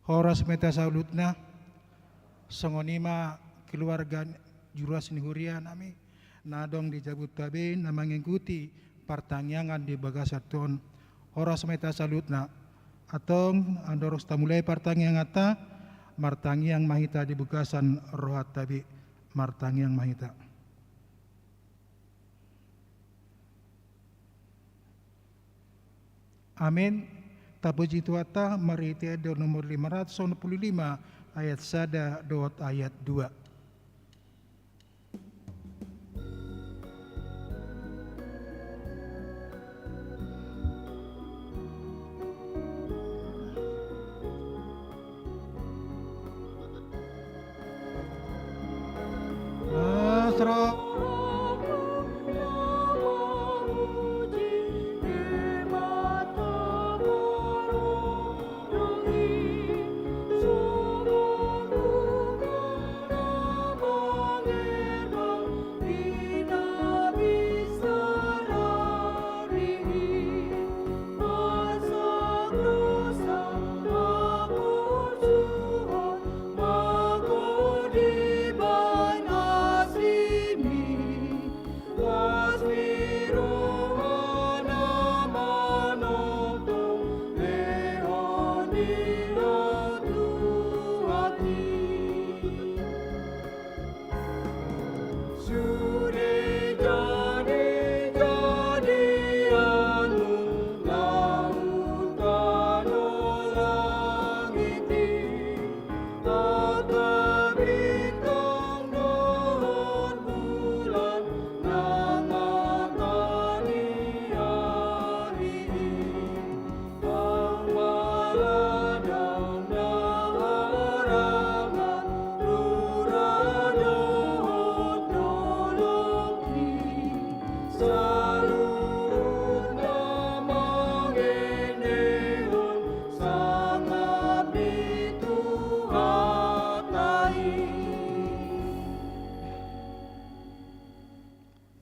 Horas meta salutna songonima keluarga juruas ni hurian nami nadong di Jabut Tabe na mengikuti pertanyaan di Bagasaton. Horas meta salutna atong andoros tamulai pertanyaan ata martangiang mahita di Bukasan Rohat Tabe martangiang mahita. Amin. Tapuji tuata marite do nomor 595 ayat 1 dot ayat 2.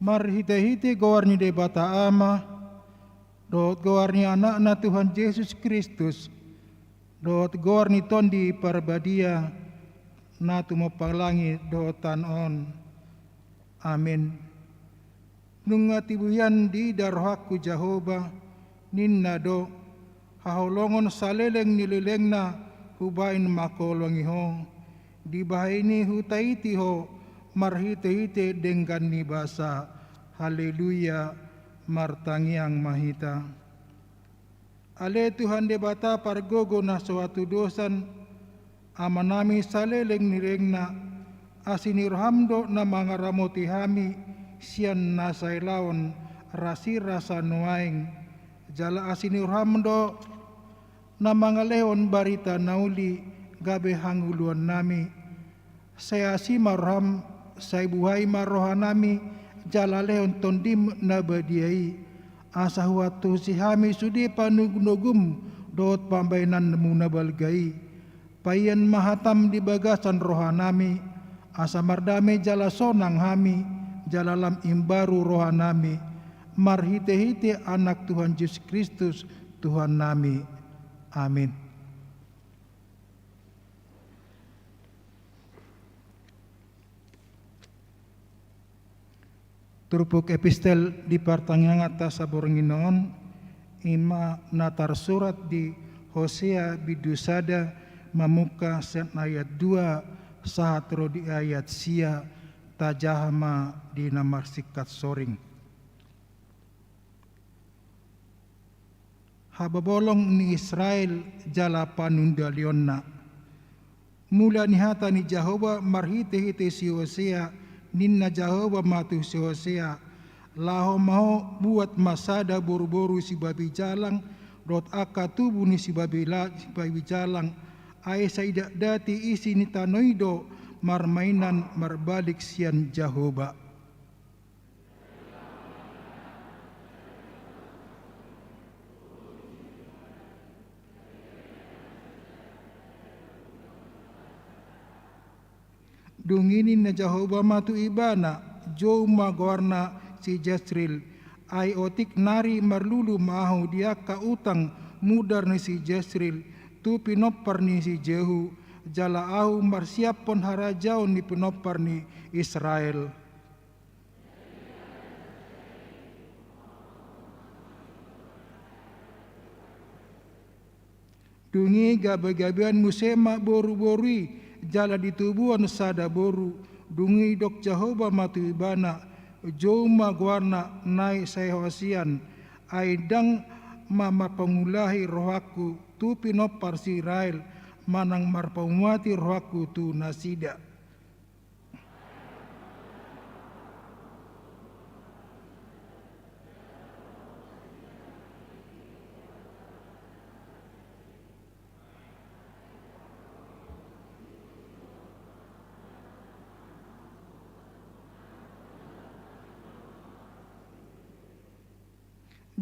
Marhite-hite gowarni de bata ama, dot gowarni anak na Tuhan Yesus Kristus, dot gowarni tondi parbadia na tumapalangi dotan on. Amin. Nunga tibuyan di darhaku Jehovah, ninna do, haholongon saleleng nilileng na hubain makolongi ho, di bahaini hutaiti ho, marhite-hite denggan ni basa. Haleluya, martangiang mahita. Ale Tuhan de bata pargogo na suatu dosan, amanami saleleng nirengna, asinirhamdo na mga ramoti hami, siyan nasailaon, rasi rasa nuaing, jala asinirhamdo na mga leon barita nauli, gabe hanguluan nami, saya si marham, say buhay marohan nami, jala leon tondim na badiai, asa huatu si hami sudi panugnugum, dot pambainan muna balgai, payan mahatam di bagasan rohan nami, asa mardame jala sonang hami, jala lam imbaru rohan nami, marhite-hite anak Tuhan Yesus Kristus, Tuhan nami. Amin. Turupuk epistel di pertanyaan atas sabornginoon ima natar surat di Hosea bidusada mamuka sen ayat 2 sahatro di ayat sia tajahama di namarsikat soring. Hababolong ni Israel jala panundalionna. Mula nihata ni Jehovah marhite-hite si Hosea ninna Jehovah matu si Hosea laho maho buat masada boru-boru si babi jalang dot akatubu ni si babi jalang ay sa idak dati isi ni tanoido marmainan marbalik sian Jehovah. Dunginin na Jehovah matu ibana, jo magwarna si Jezreel, ay otik nari marlulu maho dia ka utang mudar ni si Jezreel, tu pinopar ni si Jehu jala au marsiap pon harajau ni pinopar ni Israel. Dungi gabe-gabean musema boru-borui jala ditubuan sada boru. Dungi dok Jehovah matu ibana joma guarna nai sayhosian aidang mama pengulahi rohaku tu pinopar si Israel manang marpaumati rohaku tu nasida.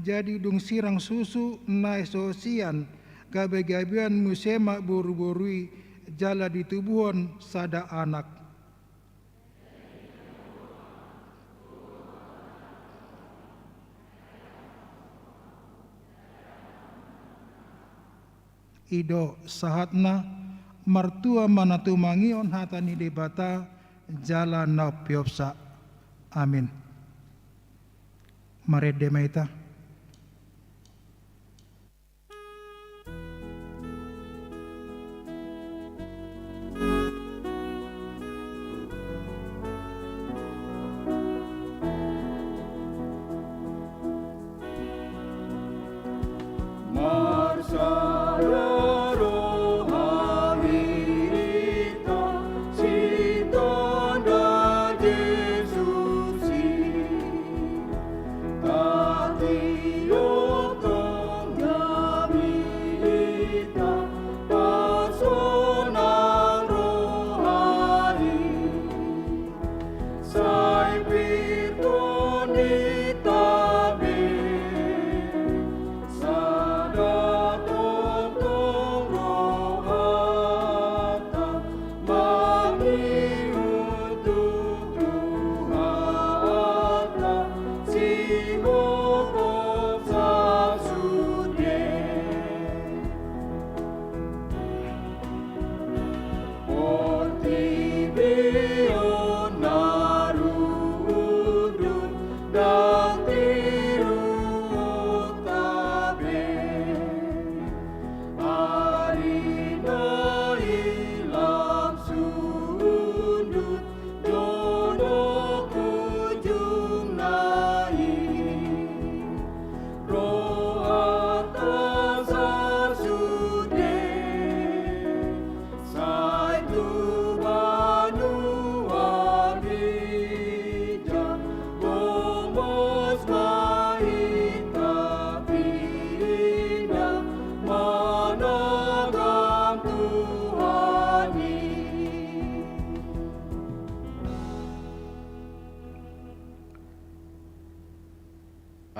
Jadi dung sirang susu nai sosian gabe-gabean musema boru-borui jala ditubuhon sada anak. Ido sahatna martua manatu mangion hatani debata jala napiopsa. Amin. Mare demaita.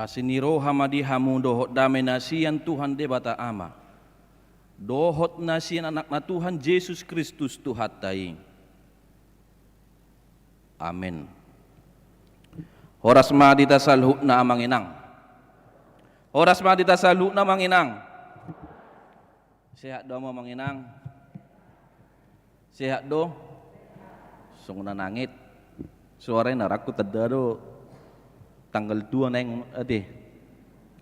Asiniro hamadi hamu dohot damai nasian Tuhan debata ama. Dohot nasian anak na Tuhan Yesus Kristus Tuhan tai. Amin. Horas madita salhu na amanginang. Horas madita salhu na manginang. Sehat do manginang. Sehat do. Sung nanangit. Suaranya naraku tedado. Tanggal 2 na yung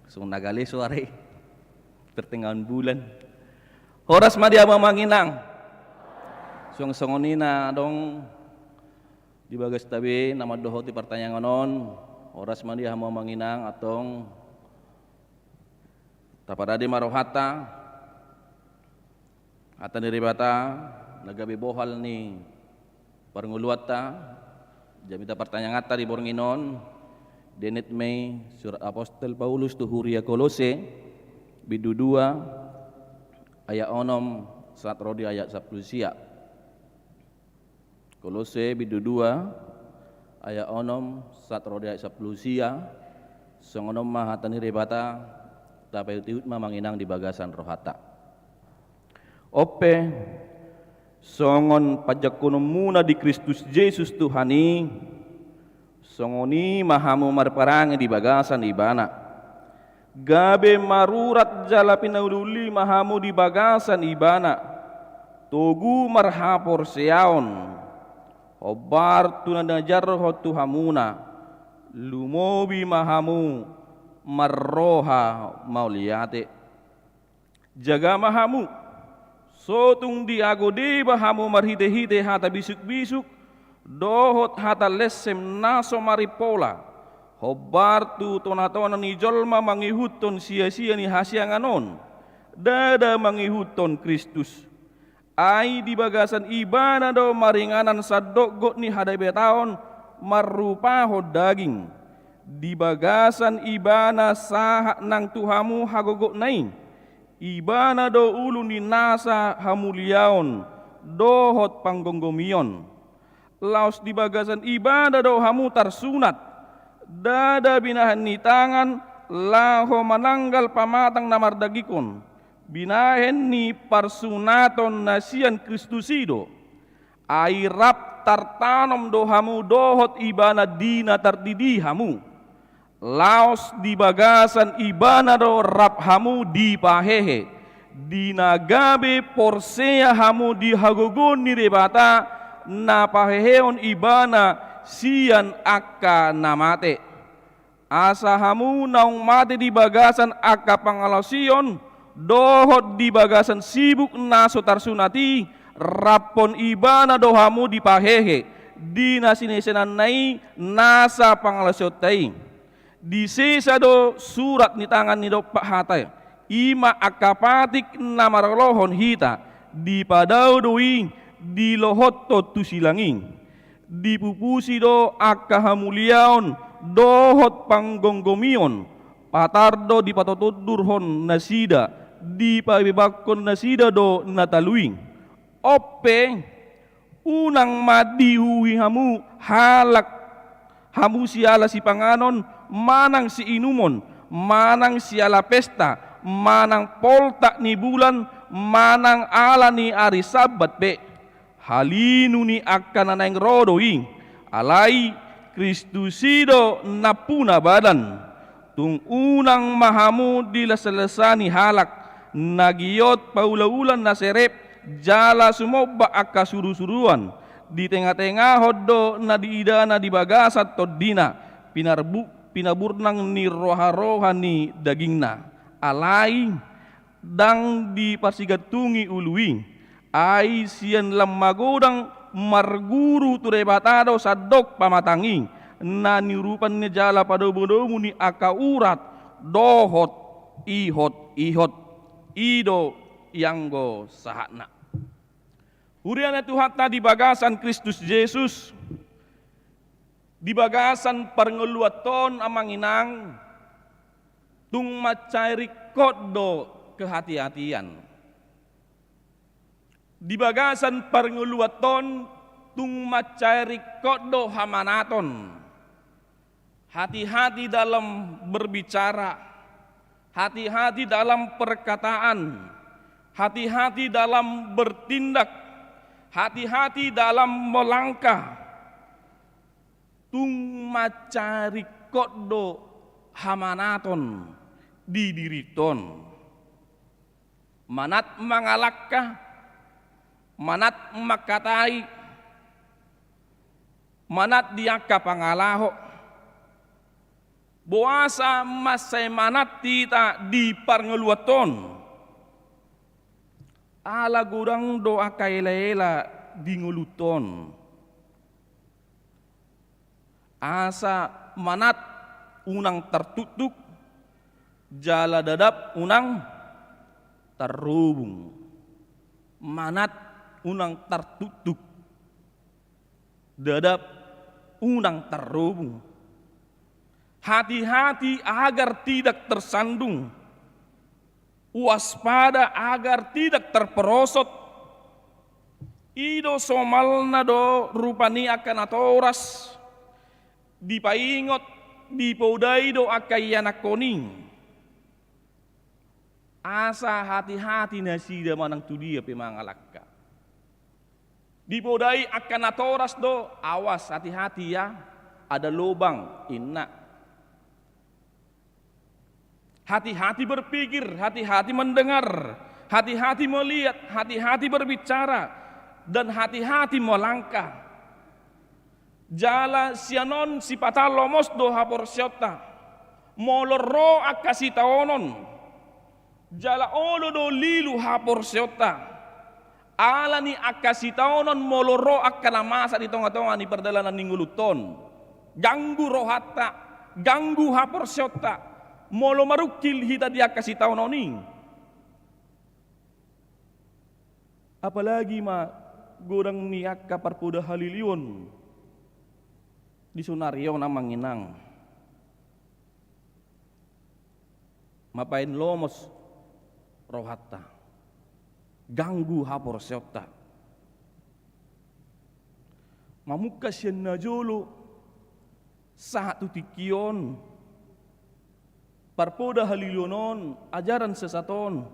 so nagali suari pertengahan bulan horas madi ama manginang song songonina dong di bagas tabi nama doho ti pertanyaan non horas madi ama manginang atong tapadadi marohata atan diribata nagabi bohal ni parnguluata jamita pertanyaan ata di bornginon Denet May surat Apostel Paulus tu Huria Kolose bidu 2 ayat 6 saat rodi ayat 10 sia. Kolose bidu 2 ayat 6 saat rodi ayat 10 sia. Songonom mahatani rebata tapi tiut mamanginang di bagasan rohata. Ope songon pajakonom muna di Kristus Yesus Tuhani. Songoni mahamu marparangi di bagasan ibana gabe marurat jala pinaululi mahamu di bagasan ibana, togu marhapor seaon, obar tunanajar hotu hamuna, lumobi mahamu marroha mauliate, jaga mahamu, sotung diagode bahamu marhite-hite hata bisuk-bisuk, dohot hata lesem naso maripola, hobar tu tonatona ni jolma mangihuton sia-sia ni hasianganon, dada mangihuton Kristus. Ai di bagasan ibana do maringanan sadoggo ni hadai betaon marupaho daging. Di bagasan ibana saha nang tuhamu hagogo nai. Ibana do ulu ni nasa hamuliaon dohot panggonggomion. Laos di bagasan ibana do hamu tarsunat. Dada binahan ni tangan laho mananggal pamatang namardagikon. Binahen ni parsunaton nasian Kristusido. Airap tartanom do hamu dohot ibana dina tardidi hamu. Laos di bagasan ibana do rap hamu di pahehe. Dina gabe porsea hamu di hagogon ni rebata na paheheon ibana sian akka namate. Asa hamu naung mate di bagasan akka pangalasion, dohot di bagasan sibuk naso tarsunati, rapon ibana dohamu di pahehe, di nasinesenan nai nasa pangalasiotai. Di sisa do surat ni tangan ni do pahatay, ima akapatik na maralohon hita, di padaw doing, di lohot to tusilangin. Dipupusi do akahamuliaon dohot panggonggomion patardo di patotudurhon nasida di pabibakon nasida do nataluing oppe unang madihui hamu halak hamu siala si panganon manang si inumon manang siala pesta manang poltak ni bulan manang ala ni ari sabat be halinu ni akan nanaing rodoing alai Kristusido napuna badan tung unang mahamu dilasalesani halak nagiyot paula-ulan na serep jala sumoba akka suru-suruan di tengah-tengah hoddo na diidana di bagasat toddina pinaburnang ni roha-roha ni dagingna alai dang di pasigatungi uluing ai sian lamagodang marguru turebatado sadok pamatanging na nirupan ni jala padobodomu ni akaurat dohot ihot ido yanggo sahana. Huriana tuhata di bagasan Kristus Yesus di bagasan parngeluaton amanginang tung macairi kodo kehati-hatian. Di bagasan parnguluaton tung macairi kodo hamanaton. Hati-hati dalam berbicara, hati-hati dalam perkataan, hati-hati dalam bertindak, hati-hati dalam melangkah. Tung macairi kodo hamanaton didiriton. Manat mangalakka manat makatai manat diaka pangalaho boasa masay manat tita di parngeluaton ala gurang doa kailela di nguluton asa manat unang tertutup jala dadap unang terhubung manat unang tertutup dadap unang terhubung. Hati-hati agar tidak tersandung, waspada agar tidak terperosot. Ido somalna do rupani akan atoras, dipaingot dipaudai do akayana koning. Asa hati-hati nasida manang tu dia pemangalakka. Dipodai akan atoras do, awas hati-hati ya, ada lubang inna. Hati-hati berpikir, hati-hati mendengar, hati-hati melihat, hati-hati berbicara, dan hati-hati melangkah. Jala sianon si patalomos do hapor syota, moloro akasi taonon, jala olo do lilu hapor syota, alani akasi taonon moloro akana masa di tonga-tonga ni perjalanan ningguluton, ganggu rohata, ganggu hapor syota, molo marukil hita dia kasih tahu noni. Apalagi gorang niak kapar puda halilion di sunario na manginang. Mapain lomos rohata, ganggu hapor syota. Mamukas yan na jolo satu tikion parpoda halilionon, ajaran sesaton,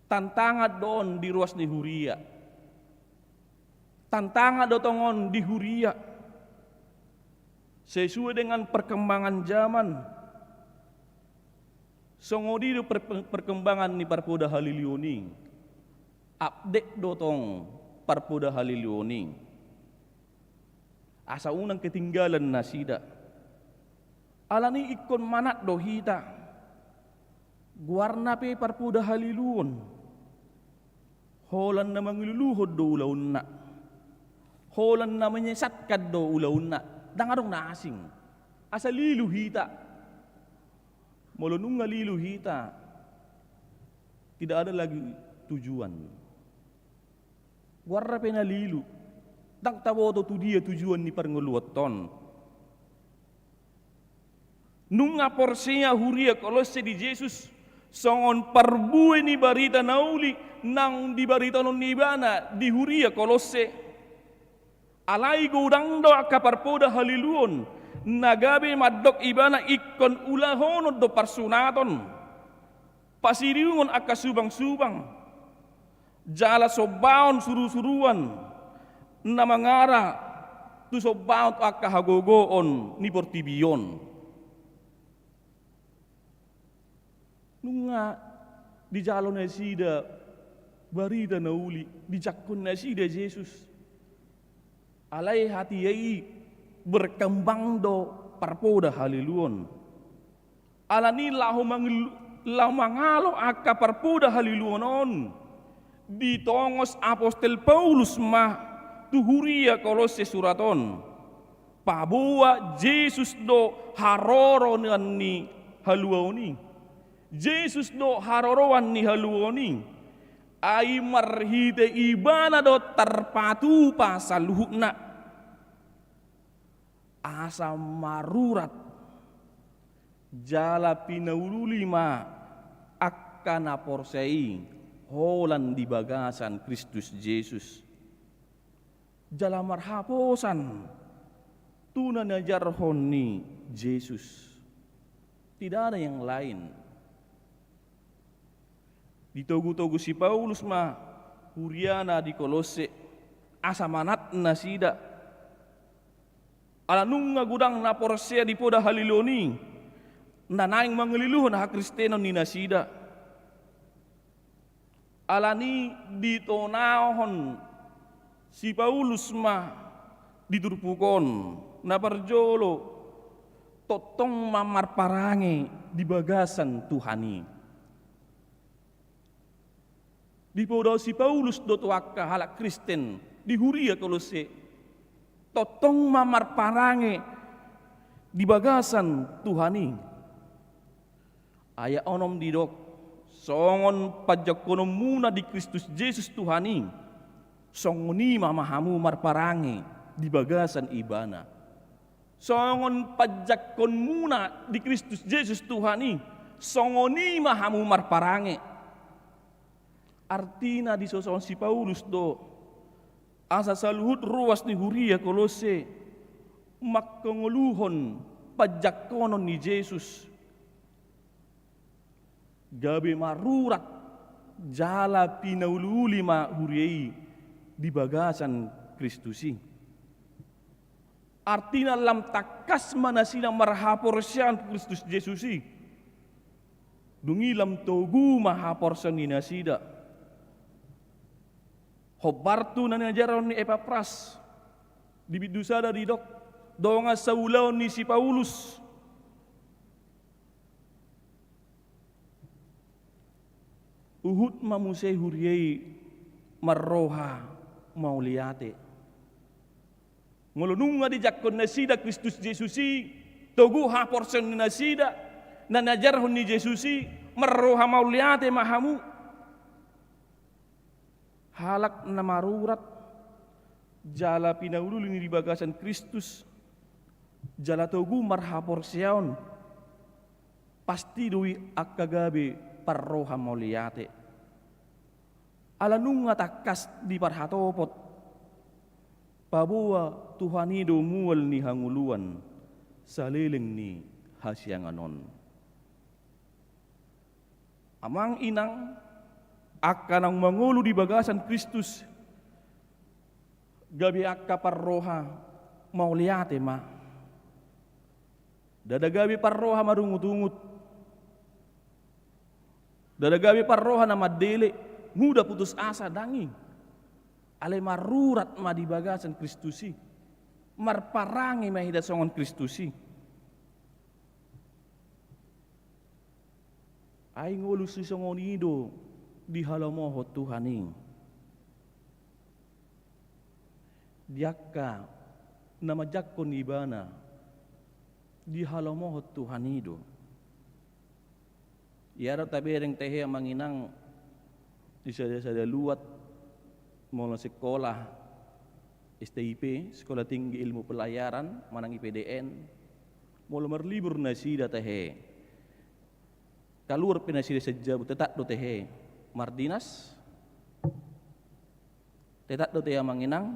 tantangan don di ruas ni huria, tantangan dotongon di huria, sesuai dengan perkembangan zaman, songodi do perkembangan ni parpoda halilioni, update dotong parpoda halilioni, asa unang ketinggalan nasida. Alani ikon manat dohita, guarna pe parpuda halilun, holan na mangiluluhod do ulaun na, holan na menyesatkan do ulaun na, dangarong na asing, asa lilu hita, molonung nga lilu hita, tidak ada lagi tujuan. Guarna pe na lilu, dang tawo to dia tujuan ni parnguluaton. Nunga porsinya huria kolose di Jesus songon parbue ni barita nauli nang di barita non nibana di huria kolose alai godang do akaparpoda haliluon nagabe madok ibana ikon ulahono do parsunaton pasiriungon akasubang-subang jala sobaon suru-suruan na mangara tu sobaon akahagogoon ni portibion. Nunga di jalon na sida barita na uli di jakon na sida Jesus alay hati yai berkembang do parpoda haliluon alani lamangalo akka parpoda haliluonon di tongos apostel Paulus tuhuria kolose suraton pabua Jesus do haroro ni haluoni Jesus do harorowan ni haluoni ay marhite ibana do tarpatu pa sa luhukna asa marurat jala pinaululima akkana porsei holan di bagasan Kristus Jesus jala marhaposan tunan najarhon ni Jesus tidak ada yang lain. Ditogu-togu si Paulus huriana di Kolose asa manat na sida alanung nga gudang na porsea di poda haliloni na naing mangeliluhon ha Kristeno ni nasida alani ditonahon si Paulus diturpukon na parjolo totong mamarparange di bagasan Tuhani. Di podo si Paulus do tuaka halak Kristen di huria Kolose totong mamarparange di bagasan Tuhani aya onom didok songon pajakonom muna di Kristus Jesus Tuhani songoni mamahamu marparange di bagasan ibana songon pajakon muna di Kristus Jesus Tuhani songoni mahamu marparange. Artina di soson si Paulus do asa saluhut ruas ni huria Kolose makkongoluhon pajakonon ni Jesus gabe marurat jala pinaululi huriai di bagasan Kristusi artina lam takas mana silang marhaporsian Kristus Jesusi Dungilam togu maha porson ni nasida. Hobartu na najaron ni Epapras. Di bidusada di dok. Donga saulaw ni si Paulus. Uhud mamusay huriyay marroha mauliate. Ngulununga di jakon nasida Kristus Jesusi. Togu ha porson ni nasida. Na najarhon ni Jesusi. Marroha mauliate mahamu. Halak na marurat. Jala pinaululi ni bagasan Kristus. Jala togu marha porsyon. Pasti dui akagabi parroha mauliate. Alanunga takas di parhatopot. Pabuwa Tuhanido muwal ni hanguluan. Saliling ni hasyanganon. Amang inang akan ang mangulo di bagasan Kristus. Gabi akka parroha mauliate ma. Dadagabi parroha marungut-ungut. Dadagabi parroha na madele. Muda putus asa danging. Alay marurat ma di bagasan Kristusi. Marparangi mahidat songon Kristusi. Ay ngulus si songon ido di halamoho Tuhaning. Diakka na majakon ibana di halamoho Tuhanido. Iara tabereng tehe ang manginang di sada luat mula sekolah STIP, Sekolah Tinggi Ilmu Pelayaran, manang IPDN, mula marlibur na sida tehe. Kalur pinasida sejabut tetat do tehe Mardinas, tetat do tehe manginang,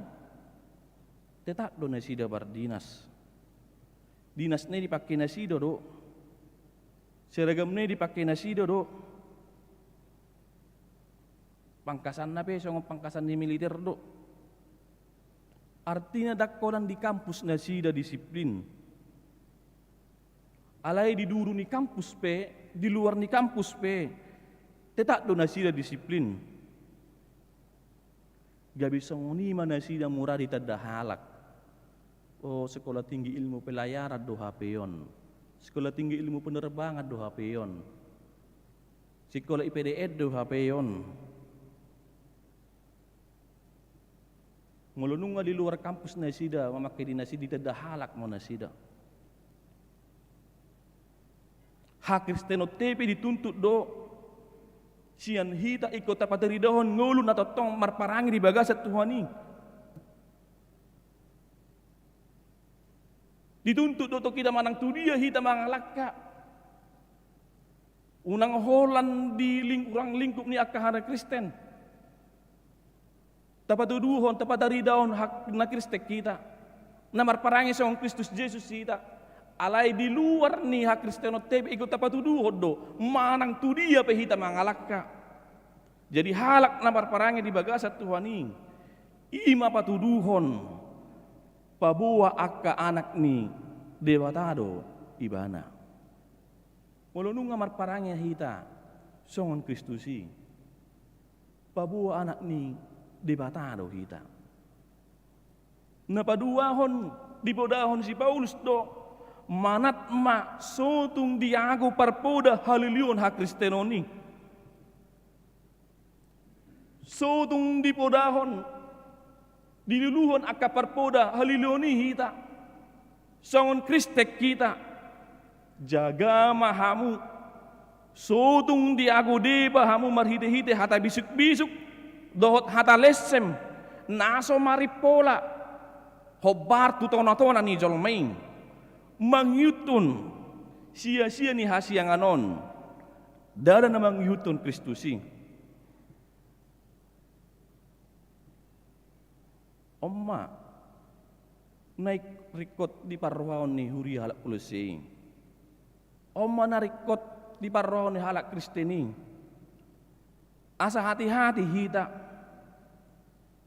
tetat do na sida Mardinas. Dinas ne dipakai nasido do, seragam ne dipakai nasido do. Pangkasan na pe, song pangkasan di militer do. Artinya dakkonan di kampus na sida disiplin. Alay di duru ni kampus pe, di luar ni kampus pe, tetak do na sida disiplin. Gabi songoni mana sida murah ditada halak. Oh, Sekolah Tinggi Ilmu Pelayaran do hapeyon. Sekolah Tinggi Ilmu Penerbangan do hapeyon. Sekolah IPDN do hapeyon. Ngulununga di luar kampus na sida, mamakai di nasi ditada halak mo na sida. Hak Kristeno tepe dituntut do. Sian hita ikut tapateri dohon ngulun atau tong marparangi di bagasat Tuhani. Dituntut do to kita manang tu dia hita mangalakka. Unang holan di urang lingkup ni akahara Kristen. Tapatuduhon, tapatari daon hak na Kristek kita. Na marparangi sa Kristus Jesus kita. Alay di luar ni hak Kristeno tebe ikut tapatuduhon do. Manang tu dia pehita mangalakka. Jadi halak na marparangi di bagasat Tuhani. Ima patuduhon. Pabuwa akka anak ni dewatado ibana. Mulunung nga marparangi hita. Songon Kristusi. Pabuwa anak ni debatado kita. Napaduahon dipodahon si Paulus do manat ma sotung diago parpoda halilion ha Kristenoni. Sotung dipodahon diluluhon akka parpoda halilioni hita. Songon Kristek kita jaga mahamu sotung diago deba hamu marhite-hite hata bisuk-bisuk dohot hata lesem naso maripola hobar tu tona-tona ni jolmain mangyutun sia-sia ni hasianganon dada na mangyutun Kristusi. Omma naik rikot di parwaon ni huri halak kulesi. Omma na rikot di parwaon ni halak Kristeni. Asa hati-hati hita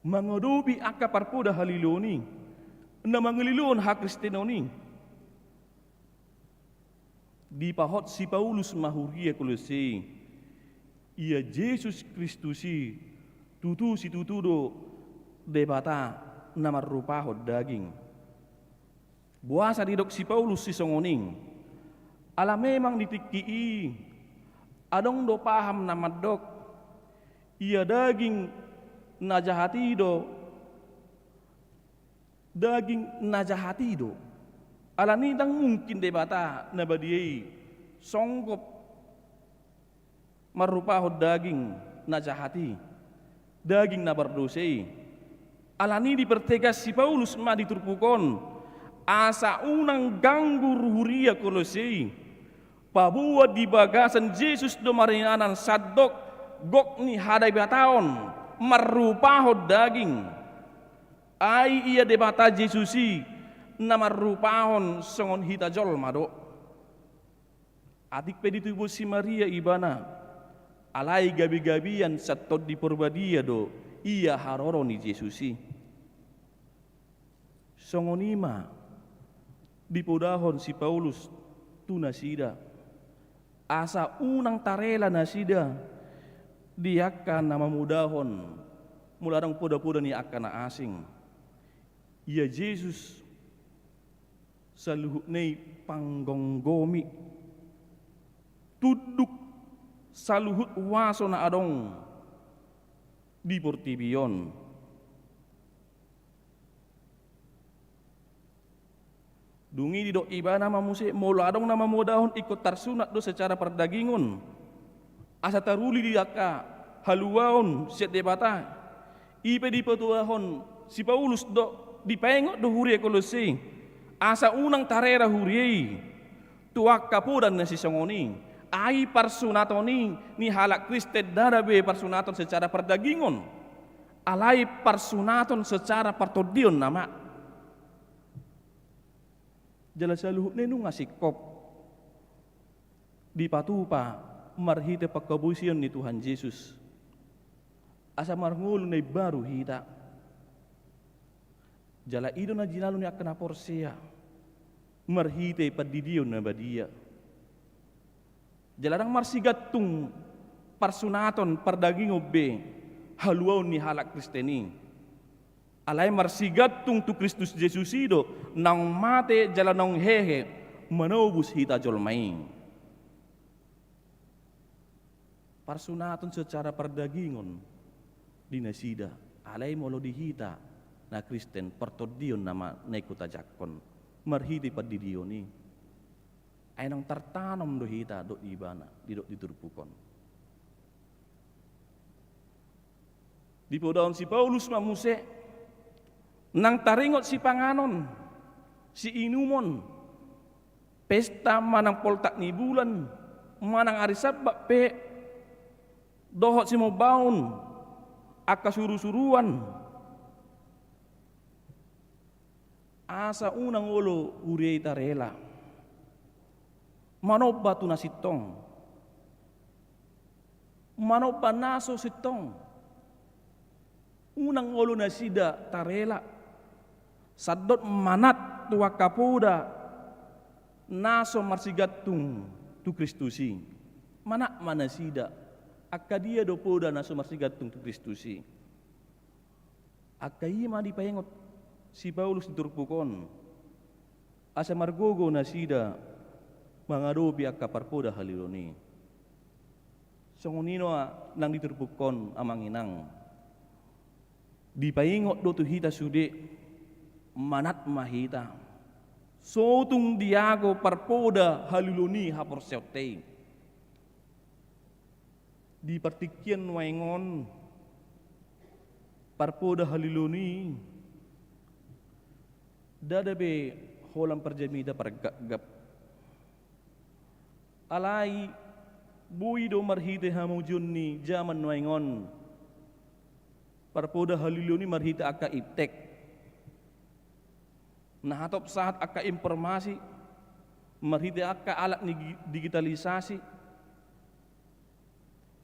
mengodobi akka parpoda haliloni na mangililon ha Kristenoni. Di pahot si Paulus mahuria Kolose, ia Yesus Kristusi tutu si tutudo debata nama rupahot daging. Buasa didok si Paulus si songoning, ala memang ditikii, adong do paham nama dok, ia daging najahatido, daging najahatido. Ala nidang mungkin debata na badiyai songgop marupahod daging na jahati, daging na bardosei. Ala ni dipertegas si Paulus ma diturpukon asa unang ganggu ruhuria Kolosei, pabuat di bagasan Yesus do marinanan sadok gok ni hadai bataon marupahod daging. Ai ia debata Yesusi na marupahon songon hita jol mado. Adik peditubo si Maria ibana alai gabi-gabian satot di porbadia do ia haroro ni Yesusi. Songonima dipodahon si Paulus tu nasida asa unang tarela nasida diakan nama mudahon mularang poda-poda ni akan na asing. Ia Yesus saluhut nei panggonggomi tuduk saluhut waso na adong di portibion. Dungi di do iba nama muse molo adong nama modahon ikut tarsunat do secara perdagingon. Asa taruli di aka haluaon set debata. Ipe di petuahon si Paulus do dipengok do huria Kolose. Asa unang tarera huriei tuak kapudan na si songoni ai parsunatoni ni halak Kristen darabe parsunaton secara perdagingon alai parsunaton secara partodion nama jala saluhut nenu ngasikop di patupa marhite pakabusion ni Tuhan Yesus asa marngul ni baru hita jala ido na jinalu ni akan aporsia marhite padidion na badia jalarang marsigatung parsunaton pardagingo be haluaw ni halak Kristeni alay marsigatung tu Kristus Jesus ido nang mate jalanong hehe manobus hita jolmaing parsunaton secara pardagingon dinasida alay molo dihita na Kristen partodion nama nekutajakon marhiti padidioni ay nang tartanam do hita do ibana di do diturpukon. Di podaon si Paulus mamuse nang taringot si panganon si inumon pesta manang poltak ni bulan manang ari Sabat pe dohot si mobaun akasuru-suruan asa unang ulo huriay tarela manoba tu nasitong manoba naso sitong unang ulo nasida tarela sadot manat tuwa kapuda naso marsigatung tu Kristusi manak manasida akadia do poda naso marsigatung tu Kristusi akayima dipayengot si Paulus diturpukon asa margogo nasida mangadobi akaparpoda haliloni songonino nang diturpukon amanginang dipaingot do tu hita sude manat mahita sotung diago parpoda haliloni haporseotei di partikian waingon parpoda haliloni dadabe holam perjamida pargap alai buido marhite hamujunni zaman waingon parpoda haliloni marhite aka iptek nahatop saat aka informasi marhite aka alat ni digitalisasi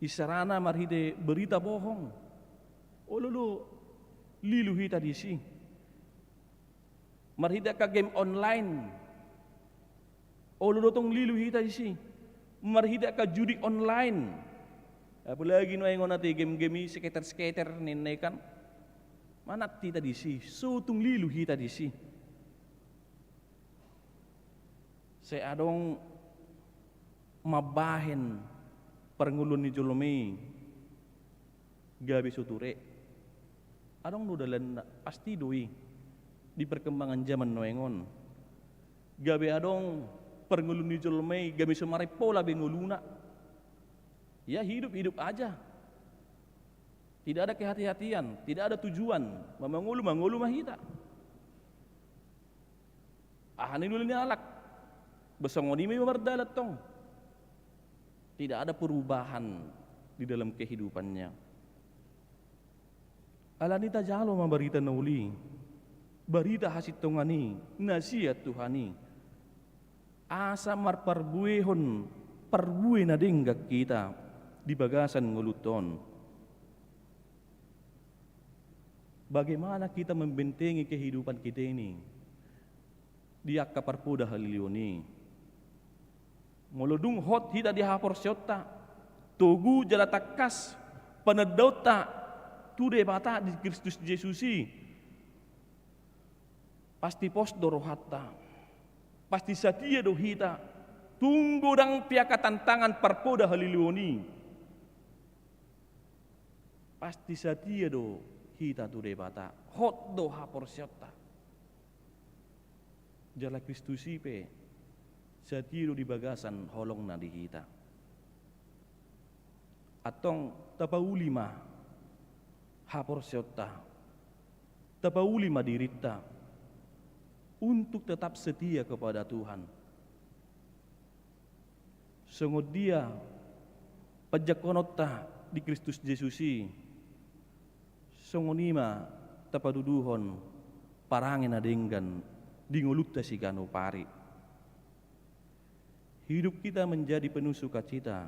isarana marhite berita bohong ololo lilu hita disi marhida ka game online Olo dotong lilu hita isi. Marhita ka judi online. Apalagi no ingon nati game-game skater-skater ninay kan. Manat tita disi. Sutong lilu hita disi. Saya adong mabahin perngulun ni Jolome. Gabi suture. Adong nudalan pasti doi. Di perkembangan zaman noengon. Gabi adong perngulun ni Jolome. Gabi sumari pola benguluna. Ya hidup-hidup aja. Tidak ada kehati-hatian, tidak ada tujuan. Mangulu mahita. Ahanin dulu ni alak. Besongoni may mamardalat tong. Tidak ada perubahan di dalam kehidupannya. Alanita jalo mabarita na uli. Barita hasit tongani, nasihat Tuhani. Asa marparbuehon, parbueh na dinggak kita di bagasan nguluton. Bagaimana kita membentengi kehidupan kita ini? Dia kaparpuda halilioni. Molodung hot hita di hapor syota. Tugu jala takas panadota tude bata di Kristus Yesusi. Pasti pos dorohata. Pasti satia do hita. Tunggu dang piaka tantangan parpoda halilioni. Pasti satia do hita tude bata. Hot do hapor syota. Jala Kristusi pe satiro di bagasan holong na dihita. Atong tapaulima hapor syota. Tapaulima dirita untuk tetap setia kepada Tuhan. Sungguh dia pajakonota di Kristus Yesusi. Sungguh nima tapaduduhon parangin adenggan dingulutta si kanu pari. Hidup kita menjadi penuh sukacita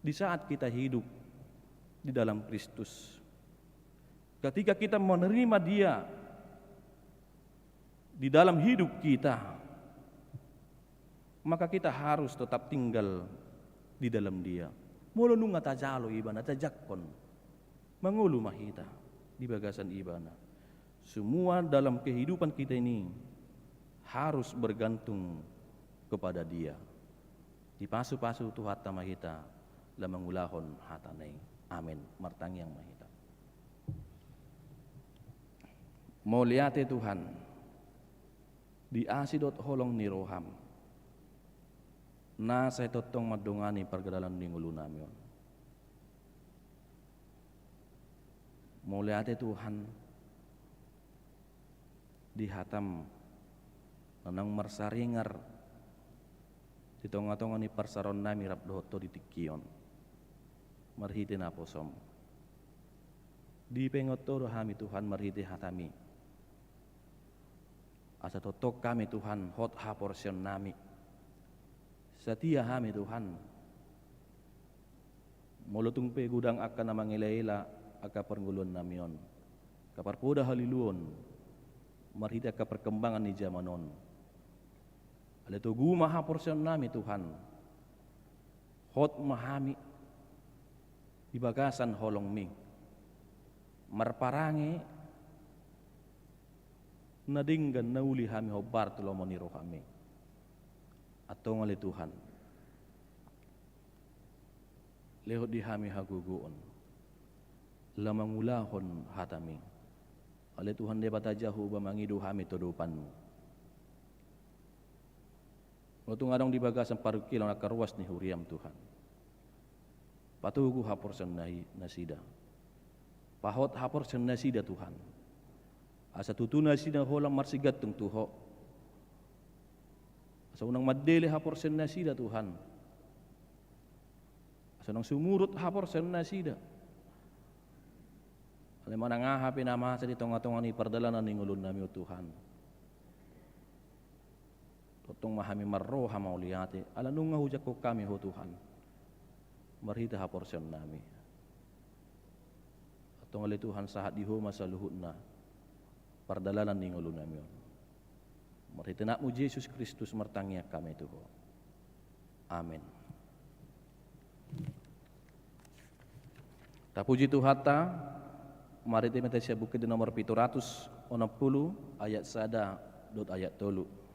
di saat kita hidup di dalam Kristus. Ketika kita menerima Dia di dalam hidup kita, maka kita harus tetap tinggal di dalam Dia. Mulu nunga tajalo ibana tajakon mangulu mahita di bagasan ibana. Semua dalam kehidupan kita ini harus bergantung kepada Dia. Di pasu-pasu Tuhan mahita lamangulahon hatanay. Amin. Martangyang mahita. Muliate Tuhan. Di asidot holong ni Roham. Na sa totong madungani pergadalan ningulo namin. Muliate Tuhan. Dihatam nanang marsaringar di tonga-tonga ni parsaron nami rapdoto di tikion marhiti na posom di pengoto hami Tuhan marhiti hatami asa totok kami Tuhan hot ha porsion nami setia hami Tuhan mulutung pe gudang akan namang ila-ila aka perngulun namion kaparpuda haliluon marhita ka perkembangan ni zamanon. Alito gumaha porsion nami Tuhan. Hot mahami di bagasan holong mi. Marparangi nadinggan nauli hami ho Bartolomeo ni rohami. Atong ali Tuhan. Lehot di hami haguguon. Lamangulahon hatami. Oleh Tuhan dia bata jahu bamangidu hami todupanmu. Waktu ngadong di bagasan parukil na karuas ni huriam Tuhan. Patugu hapor sen nasida. Pahot hapor sen nasida Tuhan. Asa tutu nasida holang marsigat tung tuho. Asa unang madele hapor sen nasida Tuhan. Asa nang sumurut hapor sen nasida. Alam mo na nga hapi na mahasa di tonga-tonga ni pardalanan ni ngulun nami o Tuhan. Totong mahami marroha mauliate. Alam nung nga hujak ko kami ho Tuhan. Marhita ha porsyon nami. Atong ali Tuhan sahat di ho masaluhut na pardalanan ni ngulun nami o. Mari tenakmu Yesus Kristus mertangia kami Tuhan. Amin. Ta puji Tuhan ta, mari kita siap bukit di nomor 760 ayat 1 dot ayat 3.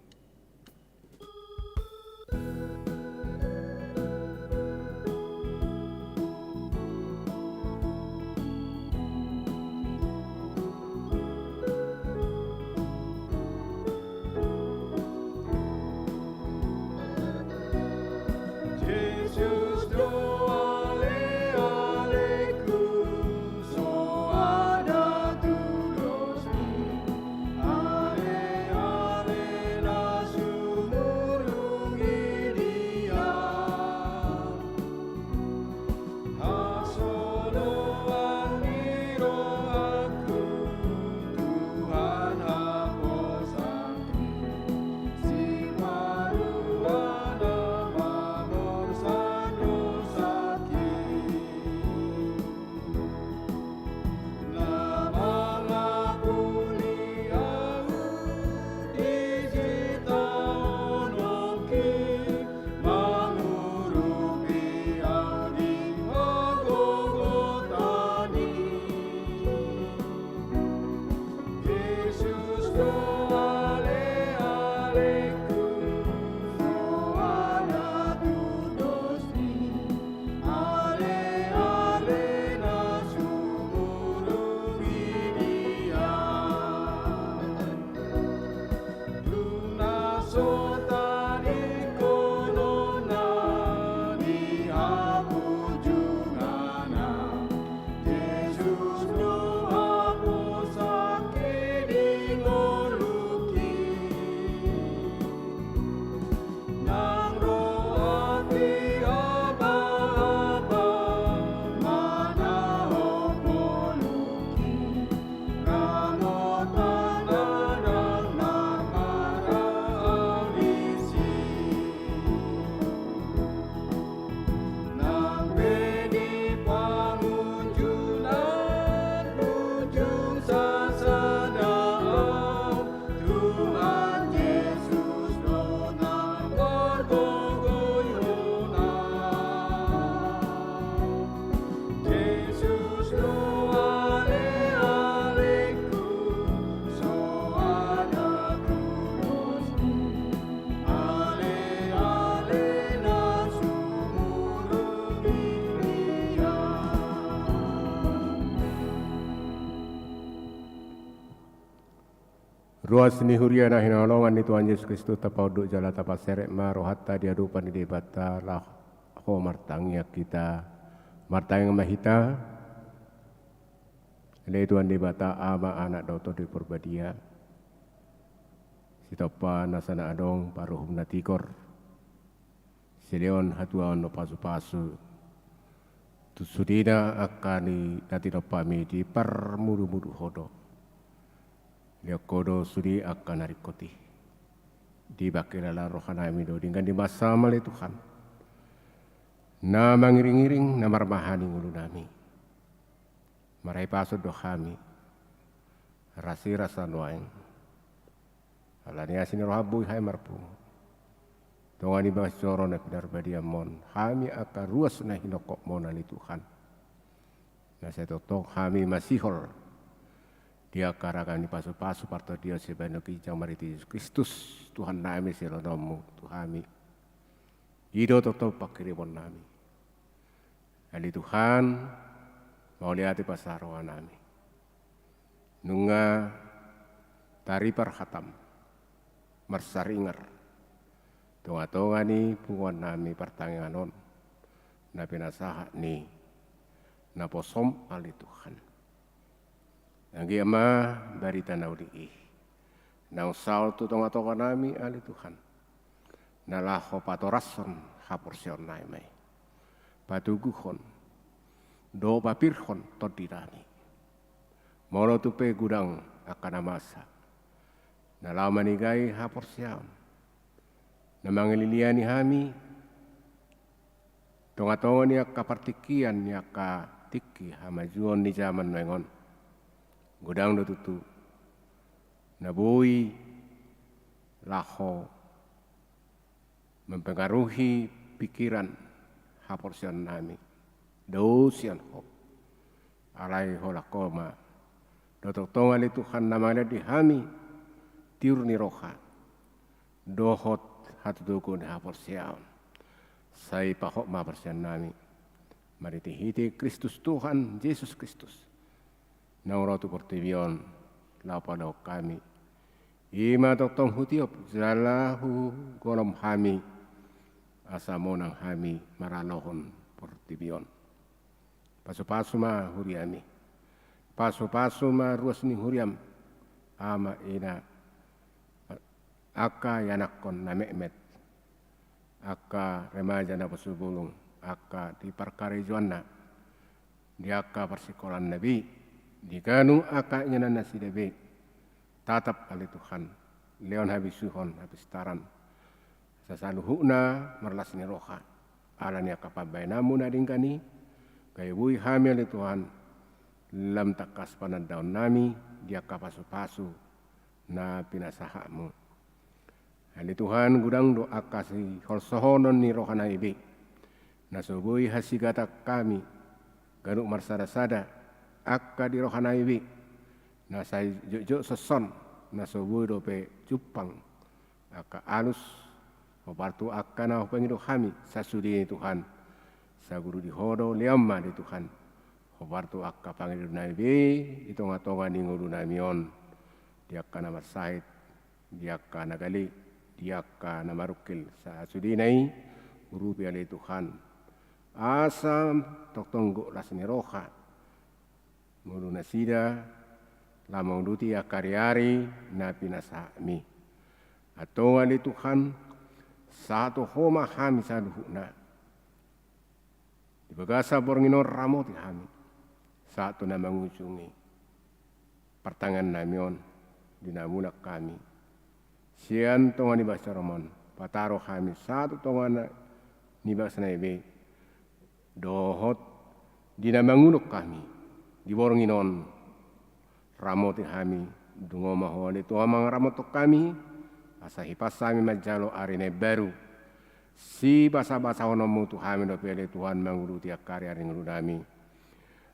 Ruas ni huria na hinolongan ni Tuhan Yesus Kristus tapauduk jala tapaserek ma rohatta diadupan di debata lah ho martangnya kita martang mahita le Tuhan debata ama anak dauto di perbadia sitopa nasana adong paruhum natikor sileon hatuan no pasu-pasu tusudina akani natidopami di parmudu-mudu hodo dia kodo sudi akan narikoti di bakilala rohana mido dengan di masa male Tuhan na mangiring-iring na marmahani ngulu nami marai pasod do kami rasi rasa noaeng alani asin rohabu hai marpu tongani bas coro na pinar badiamon kami akan ruas na hinokok monali Tuhan na setotong kami masihol dia karakan di pasu-pasu parto dia sebanyak kijang mariti Yesus Kristus Tuhan nami selonomu Tuhami hidup tetap pakirimon nami ali Tuhan mau lihat di pasaroan nami nunga tari parhatam marsaringar tonga-tonga ni punguan nami pertanganon na pinasahat ni na posom ali Tuhan Nanggi ama dari tanau diih. Nang saul tu tonga-tonga nami ali Tuhan. Nalah patorason hapursion naimai. Patuguhon. Do papirhon todirami. Molo tupe gudang akan amasa. Nalah manigai hapursiam. Namangeliliani hami. Tonga-tonga ni akapartikian ni akatiki hamajuon ni zaman mengon. Gudang do tutu nabui laho mempengaruhi pikiran haporsian nami dosian ho alai hola koma dotok tongan itu Tuhan namanya dihami tiurni roha dohot hatu duku di haporsian sai pahok ma persian nami mari tihiti Kristus Tuhan Yesus Kristus nauratu portivion lapado kami ima totong hutiop zalahu golom hami asamonang hami maralohon portivion pasu-pasu ma huriami pasu-pasu ma ruas ni huriam ama ina aka yanakon na memet aka remaja na pasubulong aka di perkara juana di aka persikolan nabi di kanu aka nya na si debe tatap ali Tuhan leon habis suhon habis taran sasaluhuna marlas ni roha alani aka pabay namu na dingkani kay bui hamil ali Tuhan lam takas panad daun nami di aka pasu-pasu na pinasahamu ali Tuhan gudang doa kasih holsohonon ni rohana ibi nasubui hasigata kami ganuk marsada-sada akka di rohana ibi nasai jojo seson nasubui dope cupang akka alus opartu akka na pengido kami sasudi Tuhan saguru di hodo liamma di Tuhan opartu akka pangido na ibi itonga-tonga ningudu namion di akka na marsahid di akka nagali diaka na marukil sa sudinay urupi ali Tuhan asam toktonggo las ni roha mulu nasida lamang duti akariari na pinasami atau ali Tuhan satu homa hami saduhuna di bagasa bornginor ramoti hami satu na mengunjungi pertangan namion dinamunak kami sian tongan ni bahasa Roman pataro kami satu tongan ni bahasa Nabi dohot dinamanguluk kami di boronginon ramoti kami dungo mahole tu amang ramotok kami asahi pasami majalo arine baru si basa-basa honomu tu kami do pele Tuhan mangulu tiap karya ring rudami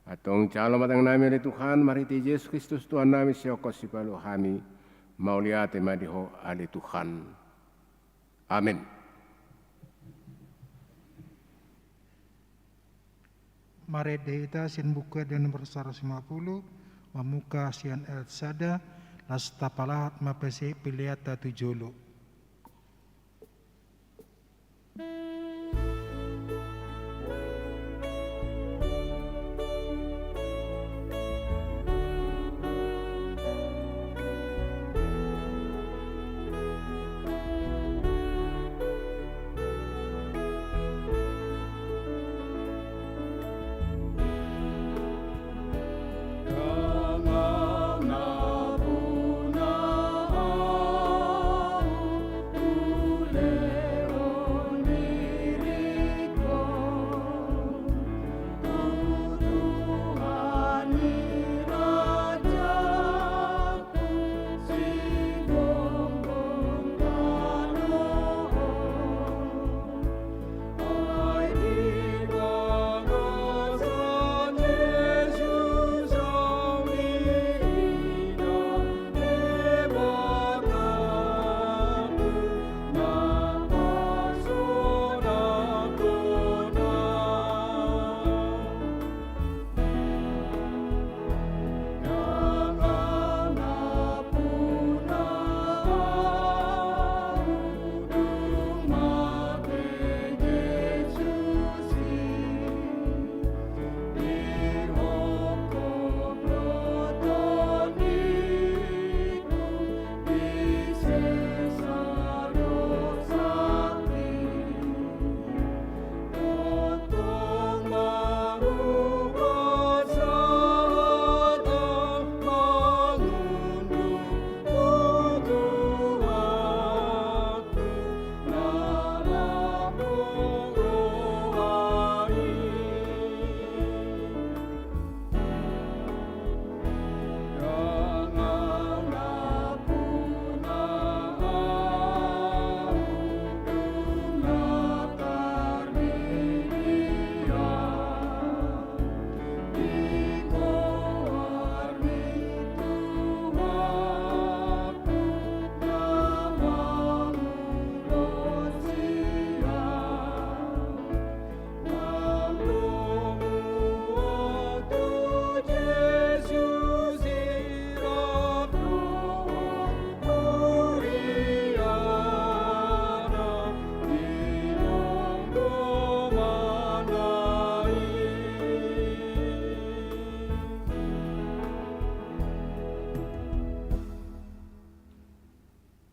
atong calo matang nami le Tuhan mari ti Yesus Kristus Tuhan nami sioko sipalu kami mauliate madiho ali Tuhan. Amin. Mare deita sin buka dan nomor 150 mamuka sian el sada las tapalat mapese piliata tujolo.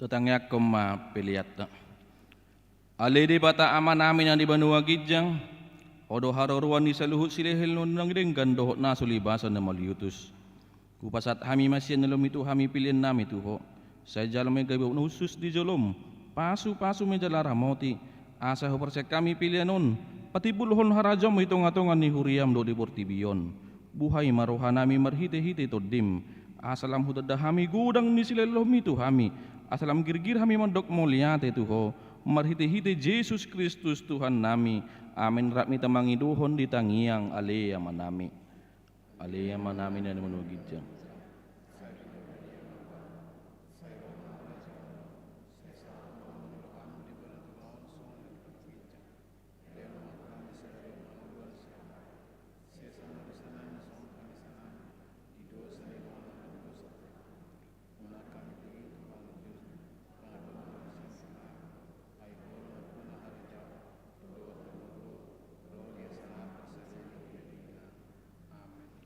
Tetangnya kema peliat na. Ale di bata aman amin yang di Banua Gijang. Odo haroruan di saluhut silehel nunang denggan dohot na sulibasan na maliutus. Kupasat hami masih nelom itu hami pilihan nami tu ho. Saya jalan megawe khusus di jolom. Pasu mejalara moti. Asa ho persek kami pilihan non. Pati bulhon harajam hitung-hitungan ni huriam do di portibion. Buhay maroha nami marhite-hite to dim. Asalam hudada hami gudang ni silelom itu hami. Asalam girgir hami mandok muliate tu ho. Marhite-hite Yesus Kristus Tuhan nami. Amin rakmi tamangi duhon di tangiang alea manami. Alea manami na menugidjang.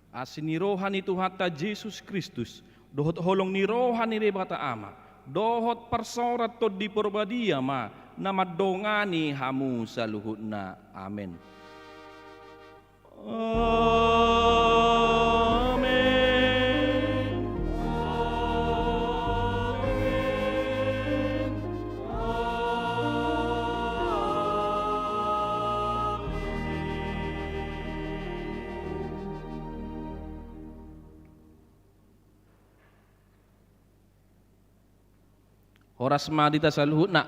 Asin ni rohani Tuhata Yesus Kristus, dohot holong ni rohani rebata ama, dohot persorat to di porbadia ma, nama dongani hamu saluhutna. Amin. Horas madita saluhutna.